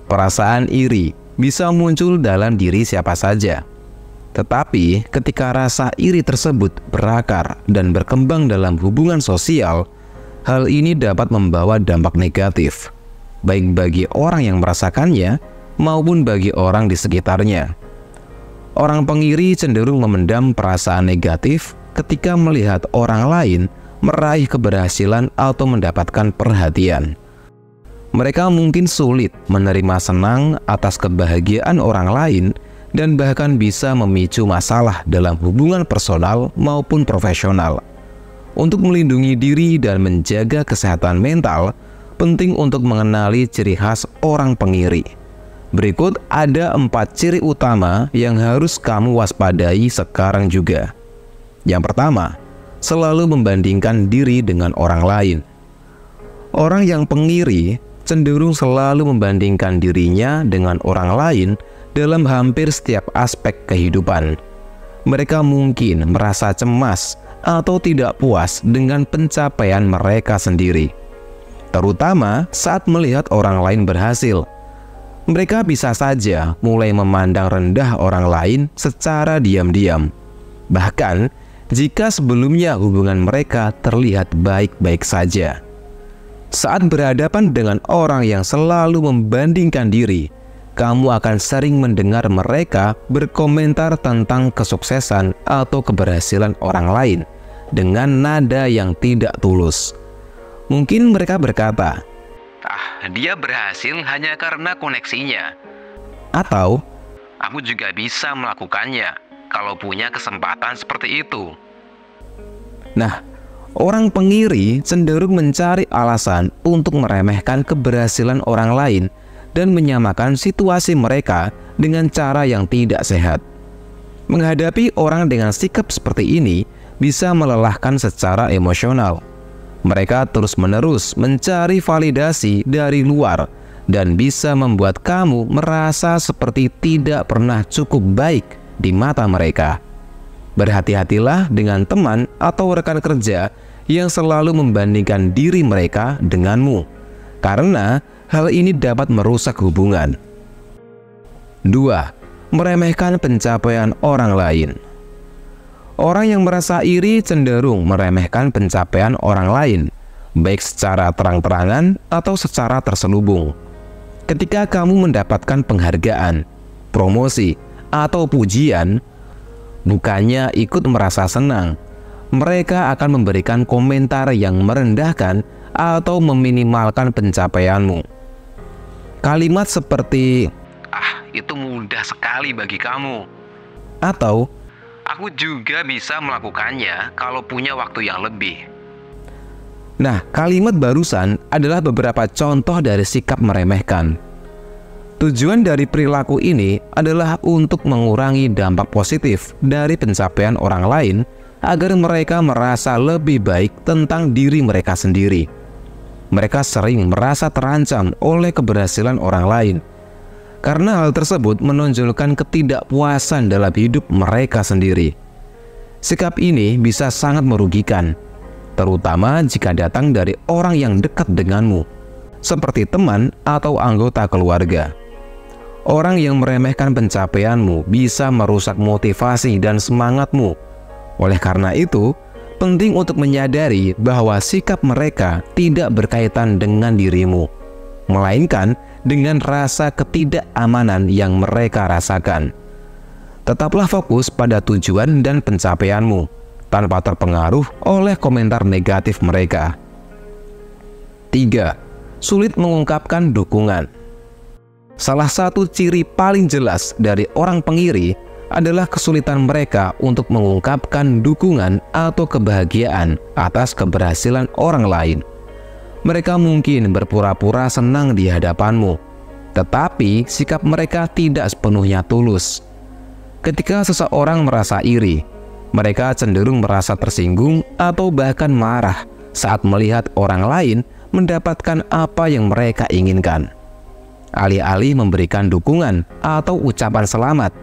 Perasaan iri bisa muncul dalam diri siapa saja. Tetapi ketika rasa iri tersebut berakar dan berkembang dalam hubungan sosial, hal ini dapat membawa dampak negatif, baik bagi orang yang merasakannya maupun bagi orang di sekitarnya. Orang pengiri cenderung memendam perasaan negatif ketika melihat orang lain meraih keberhasilan atau mendapatkan perhatian. Mereka mungkin sulit menerima senang atas kebahagiaan orang lain dan bahkan bisa memicu masalah dalam hubungan personal maupun profesional. Untuk melindungi diri dan menjaga kesehatan mental, penting untuk mengenali ciri khas orang pengiri. Berikut ada 4 ciri utama yang harus kamu waspadai sekarang juga. Yang pertama, selalu membandingkan diri dengan orang lain. Orang yang pengiri cenderung selalu membandingkan dirinya dengan orang lain dalam hampir setiap aspek kehidupan. Mereka mungkin merasa cemas atau tidak puas dengan pencapaian mereka sendiri, terutama saat melihat orang lain berhasil. Mereka bisa saja mulai memandang rendah orang lain secara diam-diam, bahkan jika sebelumnya hubungan mereka terlihat baik-baik saja. Saat berhadapan dengan orang yang selalu membandingkan diri, kamu akan sering mendengar mereka berkomentar tentang kesuksesan atau keberhasilan orang lain dengan nada yang tidak tulus. Mungkin mereka berkata, "Dia berhasil hanya karena koneksinya." Atau, "Aku juga bisa melakukannya kalau punya kesempatan seperti itu." Nah, orang pengiri cenderung mencari alasan untuk meremehkan keberhasilan orang lain dan menyamakan situasi mereka dengan cara yang tidak sehat. Menghadapi orang dengan sikap seperti ini bisa melelahkan secara emosional. Mereka terus-menerus mencari validasi dari luar dan bisa membuat kamu merasa seperti tidak pernah cukup baik di mata mereka. Berhati-hatilah dengan teman atau rekan kerja yang selalu membandingkan diri mereka denganmu, karena hal ini dapat merusak hubungan. 2. Meremehkan pencapaian orang lain. Orang yang merasa iri cenderung meremehkan pencapaian orang lain, baik secara terang-terangan atau secara terselubung. Ketika kamu mendapatkan penghargaan, promosi, atau pujian, bukannya ikut merasa senang, mereka akan memberikan komentar yang merendahkan atau meminimalkan pencapaianmu. Kalimat seperti, "Itu mudah sekali bagi kamu," atau "Aku juga bisa melakukannya kalau punya waktu yang lebih." Nah, kalimat barusan adalah beberapa contoh dari sikap meremehkan. Tujuan dari perilaku ini adalah untuk mengurangi dampak positif dari pencapaian orang lain agar mereka merasa lebih baik tentang diri mereka sendiri. Mereka sering merasa terancam oleh keberhasilan orang lain, karena hal tersebut menonjolkan ketidakpuasan dalam hidup mereka sendiri. Sikap ini bisa sangat merugikan, terutama jika datang dari orang yang dekat denganmu, seperti teman atau anggota keluarga. Orang yang meremehkan pencapaianmu bisa merusak motivasi dan semangatmu. Oleh karena itu, penting untuk menyadari bahwa sikap mereka tidak berkaitan dengan dirimu, melainkan dengan rasa ketidakamanan yang mereka rasakan. Tetaplah fokus pada tujuan dan pencapaianmu, tanpa terpengaruh oleh komentar negatif mereka. 3. Sulit mengungkapkan dukungan. Salah satu ciri paling jelas dari orang pengiri adalah kesulitan mereka untuk mengungkapkan dukungan atau kebahagiaan atas keberhasilan orang lain. Mereka mungkin berpura-pura senang di hadapanmu, tetapi sikap mereka tidak sepenuhnya tulus. Ketika seseorang merasa iri, mereka cenderung merasa tersinggung atau bahkan marah saat melihat orang lain mendapatkan apa yang mereka inginkan. Alih-alih memberikan dukungan atau ucapan selamat,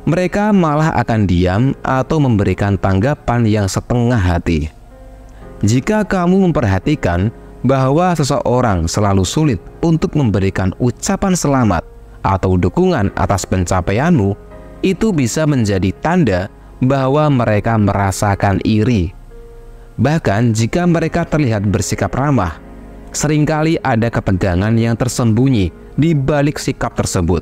mereka malah akan diam atau memberikan tanggapan yang setengah hati. Jika kamu memperhatikan, bahwa seseorang selalu sulit untuk memberikan ucapan selamat atau dukungan atas pencapaianmu, itu bisa menjadi tanda bahwa mereka merasakan iri. Bahkan jika mereka terlihat bersikap ramah, seringkali ada ketegangan yang tersembunyi di balik sikap tersebut.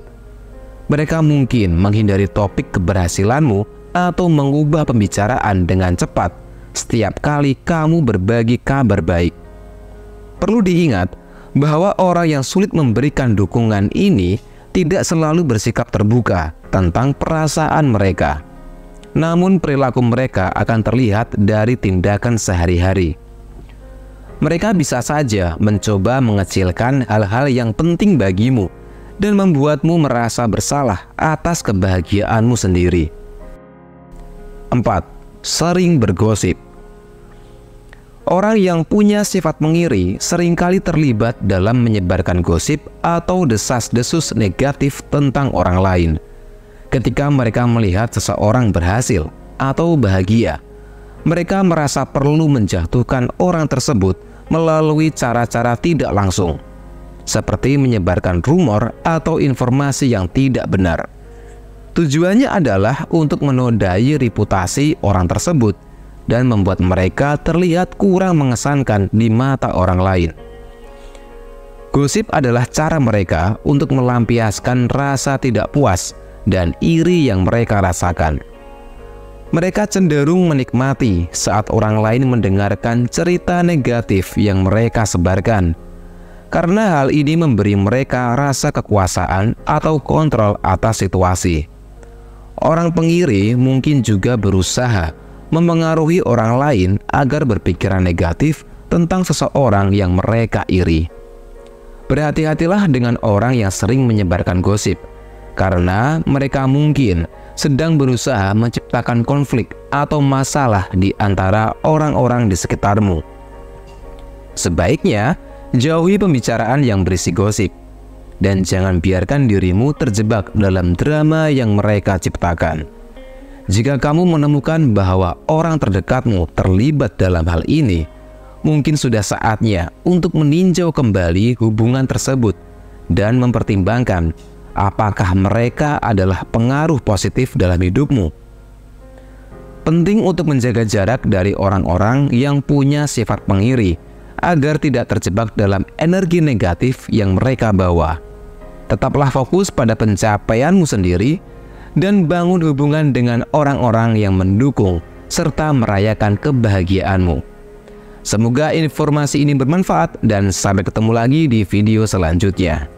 Mereka mungkin menghindari topik keberhasilanmu atau mengubah pembicaraan dengan cepat setiap kali kamu berbagi kabar baik. Perlu diingat bahwa orang yang sulit memberikan dukungan ini tidak selalu bersikap terbuka tentang perasaan mereka. Namun perilaku mereka akan terlihat dari tindakan sehari-hari. Mereka bisa saja mencoba mengecilkan hal-hal yang penting bagimu dan membuatmu merasa bersalah atas kebahagiaanmu sendiri. 4. Sering bergosip. Orang yang punya sifat mengiri seringkali terlibat dalam menyebarkan gosip atau desas-desus negatif tentang orang lain. Ketika mereka melihat seseorang berhasil atau bahagia, mereka merasa perlu menjatuhkan orang tersebut melalui cara-cara tidak langsung, seperti menyebarkan rumor atau informasi yang tidak benar. Tujuannya adalah untuk menodai reputasi orang tersebut dan membuat mereka terlihat kurang mengesankan di mata orang lain. Gosip adalah cara mereka untuk melampiaskan rasa tidak puas dan iri yang mereka rasakan. Mereka cenderung menikmati saat orang lain mendengarkan cerita negatif yang mereka sebarkan, karena hal ini memberi mereka rasa kekuasaan atau kontrol atas situasi. Orang pengiri mungkin juga berusaha memengaruhi orang lain agar berpikiran negatif tentang seseorang yang mereka iri. Berhati-hatilah dengan orang yang sering menyebarkan gosip, karena mereka mungkin sedang berusaha menciptakan konflik atau masalah di antara orang-orang di sekitarmu. Sebaiknya, jauhi pembicaraan yang berisi gosip, dan jangan biarkan dirimu terjebak dalam drama yang mereka ciptakan. Jika kamu menemukan bahwa orang terdekatmu terlibat dalam hal ini, mungkin sudah saatnya untuk meninjau kembali hubungan tersebut dan mempertimbangkan apakah mereka adalah pengaruh positif dalam hidupmu. Penting untuk menjaga jarak dari orang-orang yang punya sifat pengiri agar tidak terjebak dalam energi negatif yang mereka bawa. Tetaplah fokus pada pencapaianmu sendiri dan bangun hubungan dengan orang-orang yang mendukung serta merayakan kebahagiaanmu. Semoga informasi ini bermanfaat dan sampai ketemu lagi di video selanjutnya.